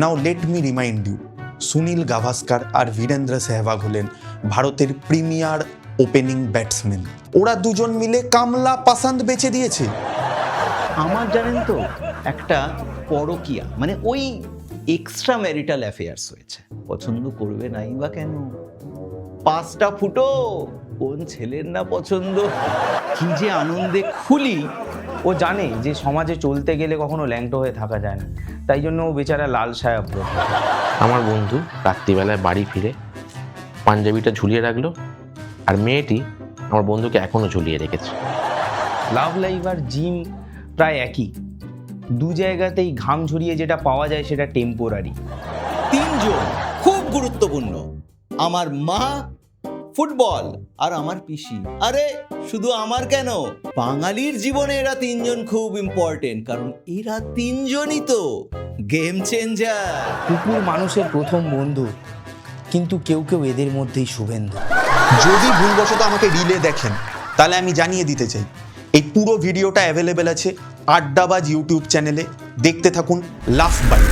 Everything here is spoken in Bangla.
Now let me remind you, Sunil Gavaskar আর বীরেন্দ্র সেহবাগ হলেন ভারতের প্রিমিয়ার ওপেনিং ব্যাটসম্যান। ওরা দুজন মিলে কামলা পাসান্দ বেচে দিয়েছে। আমার জানেন তো একটা পরকীয়া মানে ওই এক্সট্রা ম্যারিটাল অ্যাফেয়ার্স হয়েছে। পছন্দ করবে নাই বা কেন? পাঁচটা ফুটো কোন ছেলের না পছন্দ, কি যে আনন্দে খুলি। ও জানে যে সমাজে চলতে গেলে কখনো ল্যাংটো হয়ে থাকা যায় না, তাই জন্য ও বেচারা লাল সায়া পরে। আমার বন্ধু রাত্রিবেলায় বাড়ি ফিরে পাঞ্জাবিটা ঝুলিয়ে রাখলো, আর মেয়েটি আমার বন্ধুকে এখনো ঝুলিয়ে রেখেছে। লাভ লাইফ আর জিম প্রায় একই, দু জায়গাতেই ঘাম ঝরিয়ে যেটা পাওয়া যায় সেটা টেম্পোরারি। তিনজন খুব গুরুত্বপূর্ণ, আমার মা, ফুটবল আর আমার পিসি। আরে শুধু আমার কেন, বাঙালির জীবনে এরা তিনজন খুব ইম্পর্টেন্ট, কারণ এরা তিনজনই তো গেম চেঞ্জার। কুকুর মানুষের প্রথম বন্ধু, কিন্তু কেউ কেউ এদের মধ্যেই শুভেন্দু। যদি ভুলবশত আমাকে রিলে দেখেন তাহলে আমি জানিয়ে দিতে চাই, এই পুরো ভিডিওটা অ্যাভেলেবেল আছে আড্ডাবাজ ইউটিউব চ্যানেলে। দেখতে থাকুন, লাফ বাইট।